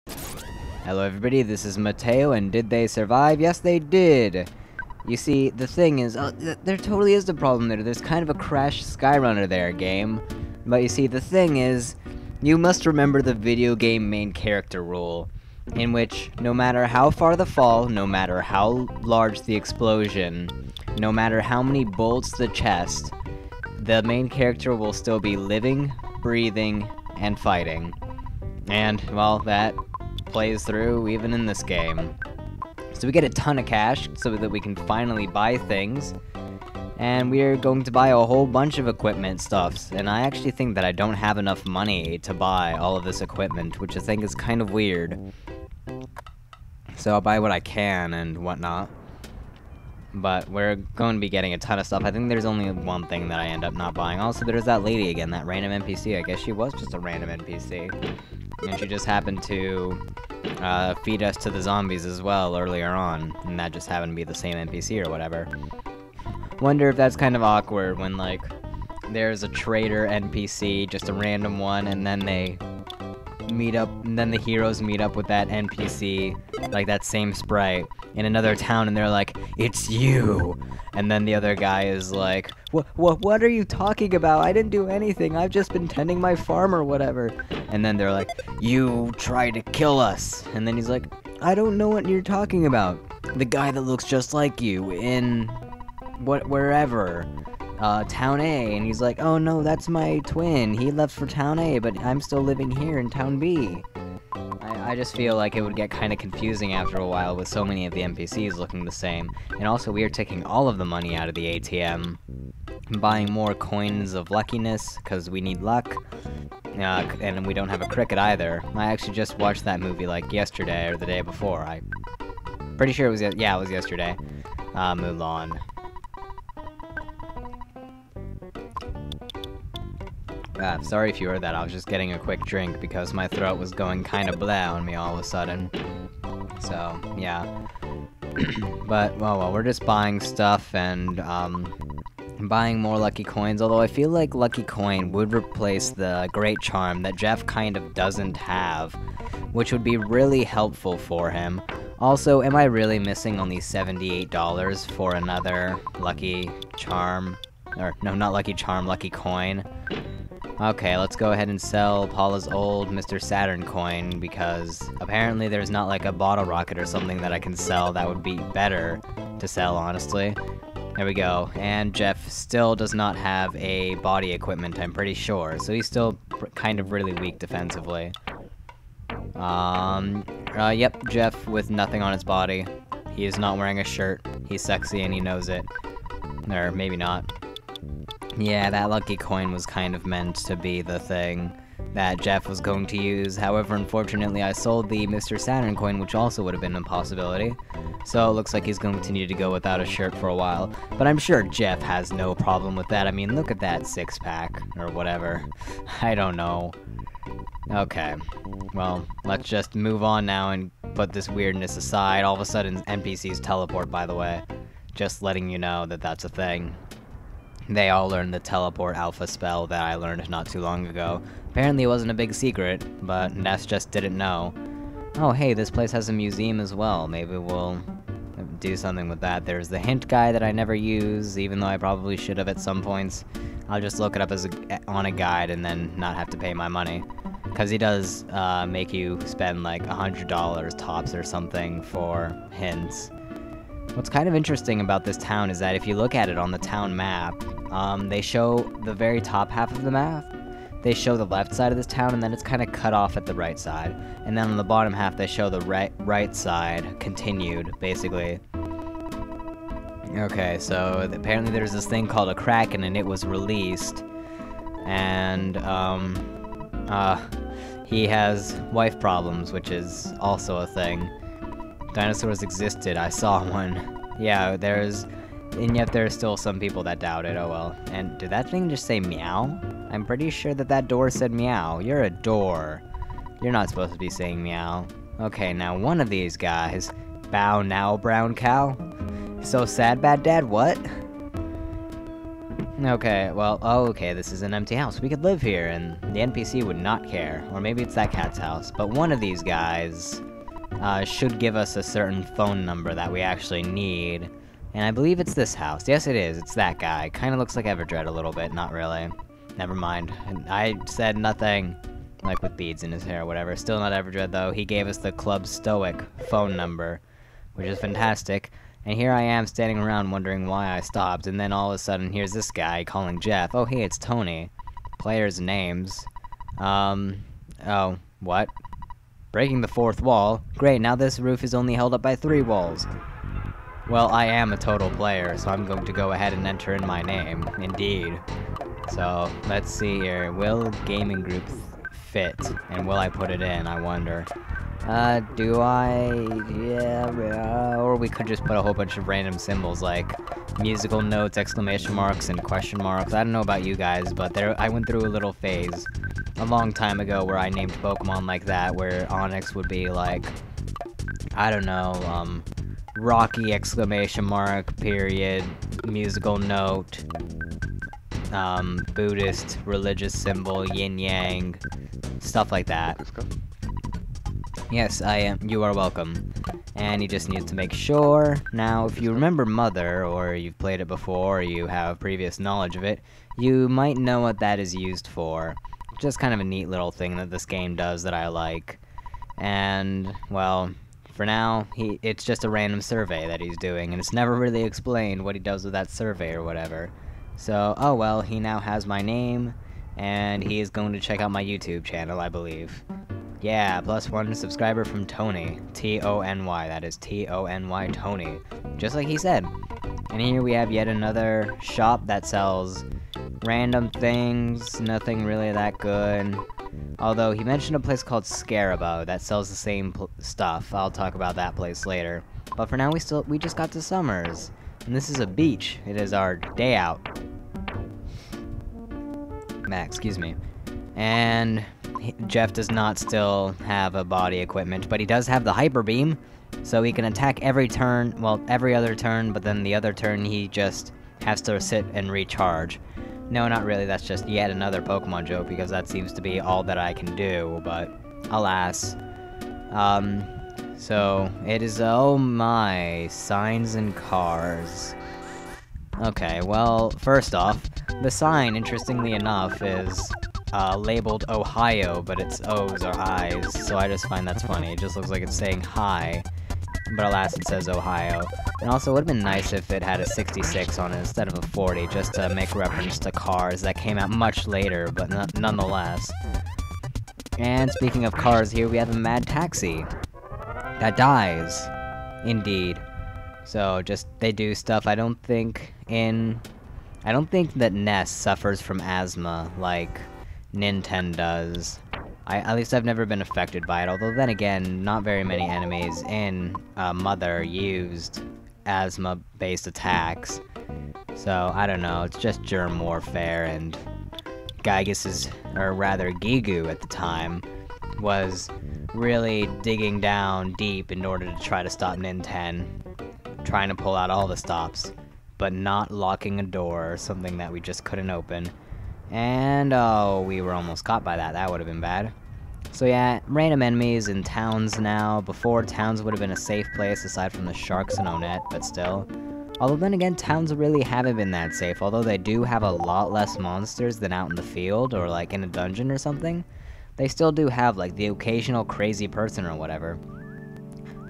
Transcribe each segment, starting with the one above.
Hello everybody, this is Mateo, and did they survive? Yes, they did! You see, the thing is, there totally is a problem there. There's kind of a crashed Skyrunner there, game. But you see, the thing is, you must remember the video game main character rule, in which no matter how far the fall, no matter how large the explosion, no matter how many bullets to the chest, the main character will still be living, breathing, and fighting. And, well, that plays through even in this game. So we get a ton of cash so that we can finally buy things, and we're going to buy a whole bunch of equipment stuffs, and I actually think that I don't have enough money to buy all of this equipment, which I think is kind of weird. So I'll buy what I can and whatnot. But we're going to be getting a ton of stuff. I think there's only one thing that I end up not buying. Also, there's that lady again, that random NPC. I guess she was just a random NPC. And she just happened to feed us to the zombies as well earlier on. And that just happened to be the same NPC or whatever. Wonder if that's kind of awkward when, like, there's a traitor NPC, just a random one, and then they meet up, and then the heroes meet up with that NPC, like that same sprite, in another town, and they're like, "It's you!" And then the other guy is like, what are you talking about? I didn't do anything, I've just been tending my farm or whatever. And then they're like, "You tried to kill us!" And then he's like, "I don't know what you're talking about. The guy that looks just like you in wherever. Town A," and he's like, "Oh no, that's my twin. He left for Town A, but I'm still living here in Town B." I just feel like it would get kind of confusing after a while with so many of the NPCs looking the same. And also, we are taking all of the money out of the ATM, buying more coins of luckiness, because we need luck, and we don't have a cricket either. I actually just watched that movie like yesterday, or the day before. Pretty sure it was, yeah, it was yesterday. Mulan. Sorry if you heard that, I was just getting a quick drink because my throat was going kinda blah on me all of a sudden. So, yeah. But, well, we're just buying stuff and, buying more lucky coins, although I feel like lucky coin would replace the great charm that Jeff kind of doesn't have, which would be really helpful for him. Also, am I really missing only $78 for another lucky charm? Or, no, not lucky charm, lucky coin. Okay, let's go ahead and sell Paula's old Mr. Saturn coin, because apparently there's not like a bottle rocket or something that I can sell that would be better to sell, honestly. There we go, and Jeff still does not have a body equipment, I'm pretty sure, so he's still kind of really weak defensively. Yep, Jeff with nothing on his body. He is not wearing a shirt. He's sexy and he knows it. Or maybe not. Yeah, that lucky coin was kind of meant to be the thing that Jeff was going to use. However, unfortunately, I sold the Mr. Saturn coin, which also would have been a possibility. So it looks like he's going to need to go without a shirt for a while. But I'm sure Jeff has no problem with that. I mean, look at that six-pack, or whatever. I don't know. Okay, well, let's just move on now and put this weirdness aside. All of a sudden, NPCs teleport, by the way. Just letting you know that that's a thing. They all learned the teleport alpha spell that I learned not too long ago. Apparently it wasn't a big secret, but Ness just didn't know. Oh hey, this place has a museum as well. Maybe we'll do something with that. There's the hint guy that I never use, even though I probably should have at some points. I'll just look it up as on a guide and then not have to pay my money. Because he does make you spend like $100 tops or something for hints. What's kind of interesting about this town is that if you look at it on the town map, they show the very top half of the map. They show the left side of this town, and then it's kind of cut off at the right side. And then on the bottom half, they show the right side continued, basically. Okay, so apparently there's this thing called a Kraken, and it was released. And, he has wife problems, which is also a thing. Dinosaurs existed, I saw one. Yeah, and yet there are still some people that doubt it, oh well. And did that thing just say meow? I'm pretty sure that that door said meow. You're a door. You're not supposed to be saying meow. Okay, now one of these guys. Bow now, brown cow. So sad, bad dad, what? Okay, well, oh, okay, this is an empty house. We could live here, and the NPC would not care. Or maybe it's that cat's house. But one of these guys should give us a certain phone number that we actually need. And I believe it's this house. Yes, it is. It's that guy. Kinda looks like Everdred a little bit. Not really. Never mind. I said nothing. Like with beads in his hair or whatever. Still not Everdred, though. He gave us the Club Stoic phone number, which is fantastic. And here I am standing around wondering why I stopped, and then all of a sudden here's this guy calling Jeff. Oh, hey, it's Tony. Players' names. Oh, what? Breaking the fourth wall? Great, now this roof is only held up by 3 walls. Well, I am a total player, so I'm going to go ahead and enter in my name. Indeed. So, let's see here. Will gaming group fit? And will I put it in, I wonder. Do I? Yeah, or we could just put a whole bunch of random symbols like musical notes, exclamation marks, and question marks. I don't know about you guys, but I went through a little phase a long time ago where I named Pokemon like that, where Onyx would be like, I don't know, Rocky exclamation mark, period, musical note, Buddhist religious symbol, yin yang, stuff like that. Yes, I am. You are welcome. And he just needs to make sure. Now, if you remember Mother, or you've played it before, or you have previous knowledge of it, you might know what that is used for. Just kind of a neat little thing that this game does that I like. And, well, for now, it's just a random survey that he's doing, and it's never really explained what he does with that survey or whatever. So, oh well, he now has my name, and he is going to check out my YouTube channel, I believe. Yeah, +1 subscriber from Tony. T-O-N-Y, that is T-O-N-Y, Tony. Just like he said. And here we have yet another shop that sells random things, nothing really that good. Although, he mentioned a place called Scarabo that sells the same stuff. I'll talk about that place later. But for now, we just got to Summers. And this is a beach. It is our day out. Excuse me. And Jeff does not still have a body equipment, but he does have the Hyper Beam, so he can attack every turn, well, every other turn, but then the other turn he just has to sit and recharge. No, not really, that's just yet another Pokemon joke, because that seems to be all that I can do, but alas. So, it is, oh my, signs and cars. Okay, well, first off, the sign, interestingly enough, is labeled Ohio, but its O's are I's, so I just find that's funny. It just looks like it's saying hi, but alas it says Ohio. And also, it would have been nice if it had a 66 on it instead of a 40, just to make reference to cars that came out much later, but nonetheless. And speaking of cars, here we have a Mad Taxi that dies. Indeed. So, just, they do stuff I don't think that Ness suffers from asthma like Nintendo does. At least I've never been affected by it, although then again, not very many enemies in Mother used asthma-based attacks. So, I don't know, it's just germ warfare, and Gigu at the time, was really digging down deep in order to try to stop Nintendo, trying to pull out all the stops, but not locking a door, something that we just couldn't open. And, oh, we were almost caught by that. That would have been bad. So yeah, random enemies in towns now. Before, towns would have been a safe place aside from the sharks and Onett, but still. Although then again, towns really haven't been that safe, although they do have a lot less monsters than out in the field, or like in a dungeon or something. They still do have like the occasional crazy person or whatever.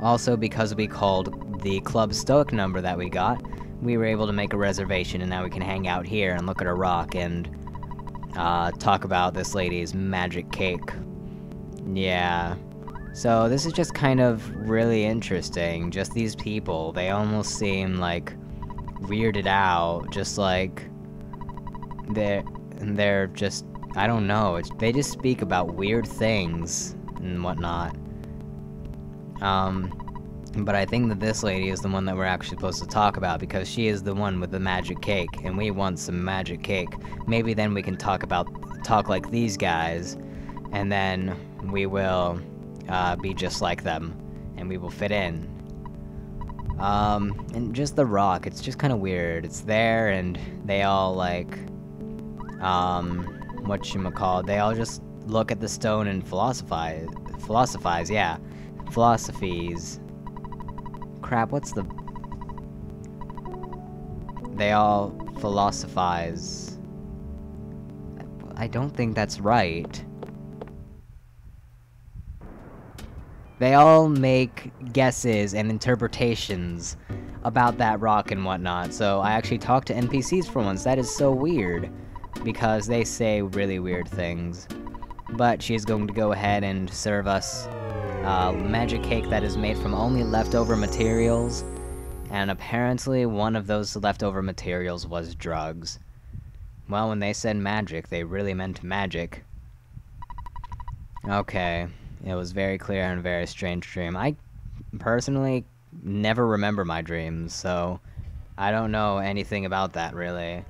Also, because we called the Club Stoic number that we got, we were able to make a reservation, and now we can hang out here and look at a rock and talk about this lady's magic cake. Yeah. So this is just kind of really interesting. Just these people, they almost seem like weirded out, just like they're just, I don't know, they just speak about weird things and whatnot. But I think that this lady is the one that we're actually supposed to talk about, because she is the one with the magic cake, and we want some magic cake. Maybe then we can talk like these guys, and then we will be just like them, and we will fit in. And just the rock, it's just kind of weird. It's there, and they all, like, whatchamacallit, they all just look at the stone and philosophize, yeah. Philosophies. Crap, what's the... They all philosophize. I don't think that's right. They all make guesses and interpretations about that rock and whatnot, so I actually talked to NPCs for once. That is so weird, because they say really weird things. But she's going to go ahead and serve us magic cake that is made from only leftover materials, and apparently one of those leftover materials was drugs. Well, when they said magic, they really meant magic. Okay, it was very clear and a very strange dream. I personally never remember my dreams, so I don't know anything about that, really.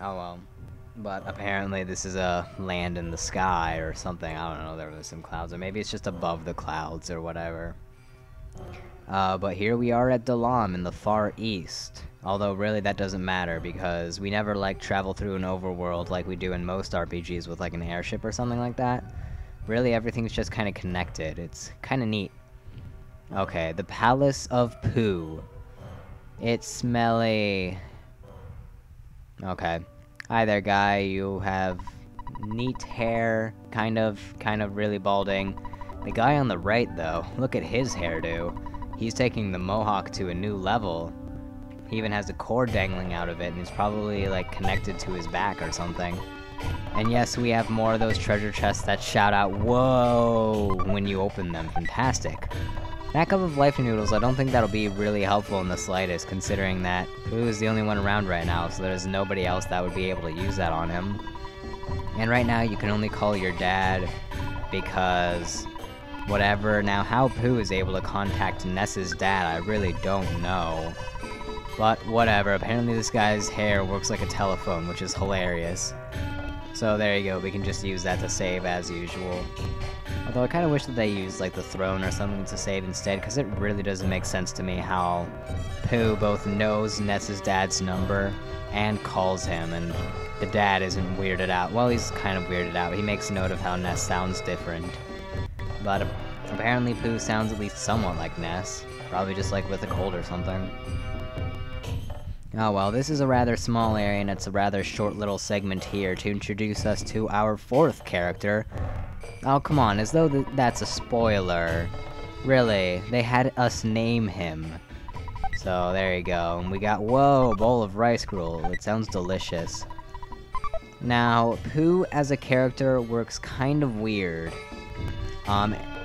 Oh well. But apparently this is a land in the sky or something. I don't know, there was some clouds, or maybe it's just above the clouds or whatever. But here we are at Dalam in the far east. Although really that doesn't matter, because we never like travel through an overworld like we do in most RPGs with like an airship or something like that. Really everything's just kind of connected. It's kind of neat. Okay, the Palace of Poo. It's Smelly. Okay. Hi there, guy. You have neat hair, kind of really balding. The guy on the right, though, look at his hairdo. He's taking the mohawk to a new level. He even has a cord dangling out of it, and it's probably, like, connected to his back or something. And yes, we have more of those treasure chests that shout out, "Whoa!" when you open them. Fantastic. That cup of life noodles, I don't think that'll be really helpful in the slightest, considering that Pooh is the only one around right now, so there's nobody else that would be able to use that on him. And right now, you can only call your dad, because... whatever. Now, how Pooh is able to contact Ness's dad, I really don't know. But whatever, apparently this guy's hair works like a telephone, which is hilarious. So there you go, we can just use that to save as usual. Although I kind of wish that they used, like, the throne or something to save instead, because it really doesn't make sense to me how Pooh both knows Ness's dad's number and calls him, and the dad isn't weirded out. Well, he's kind of weirded out. He makes note of how Ness sounds different. But apparently Pooh sounds at least somewhat like Ness. Probably just, like, with a cold or something. Oh well, this is a rather small area, and it's a rather short little segment here to introduce us to our fourth character. Oh, come on, as though that's a spoiler. Really, they had us name him. So, there you go. And we got, whoa, bowl of rice gruel. It sounds delicious. Now, Pooh as a character works kind of weird.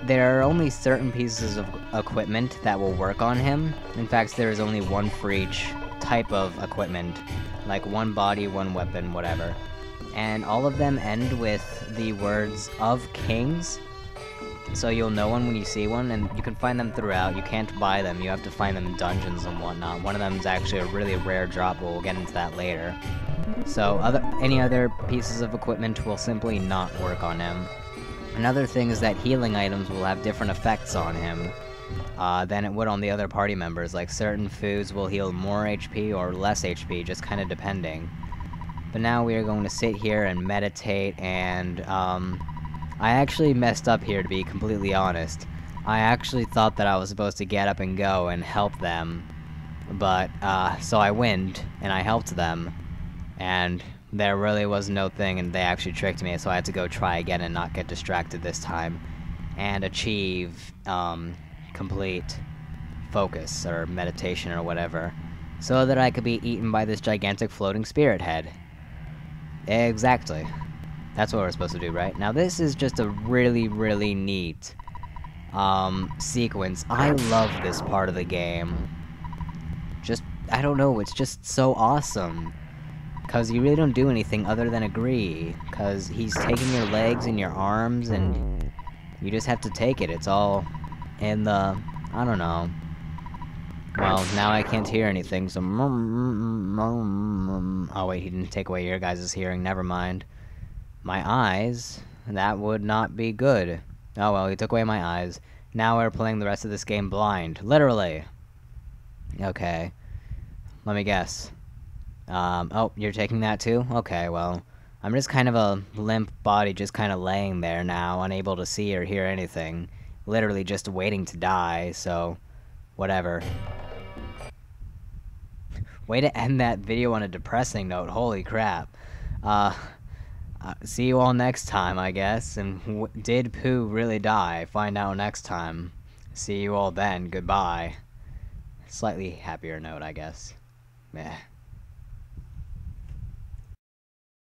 There are only certain pieces of equipment that will work on him. In fact, there is only one for each type of equipment. Like, one body, one weapon, whatever. And all of them end with the words "of kings," so you'll know one when you see one, and you can find them throughout. You can't buy them, you have to find them in dungeons and whatnot. One of them is actually a really rare drop, but we'll get into that later. So, any other pieces of equipment will simply not work on him. Another thing is that healing items will have different effects on him than it would on the other party members. Like, certain foods will heal more HP or less HP, just kinda depending. But now we are going to sit here and meditate, and, I actually messed up here, to be completely honest. I actually thought that I was supposed to get up and go and help them, but, so I went, and I helped them, and there really was no thing, and they actually tricked me, so I had to go try again and not get distracted this time, and achieve, complete focus, or meditation, or whatever, so that I could be eaten by this gigantic floating spirit head. Exactly. That's what we're supposed to do, right? Now this is just a really, really neat, sequence. I love this part of the game. Just, I don't know, it's just so awesome. Cause you really don't do anything other than agree. Cause he's taking your legs and your arms, and you just have to take it. It's all in the, I don't know. Well, now I can't hear anything, so... Oh wait, he didn't take away your guys' hearing, never mind. My eyes? That would not be good. Oh well, he took away my eyes. Now we're playing the rest of this game blind. Literally! Okay. Let me guess. Oh, you're taking that too? Okay, well, I'm just kind of a limp body just kind of laying there now, unable to see or hear anything. Literally just waiting to die, so whatever. Way to end that video on a depressing note, holy crap. See you all next time, I guess, and did Pooh really die? Find out next time. See you all then, goodbye. Slightly happier note, I guess. Meh.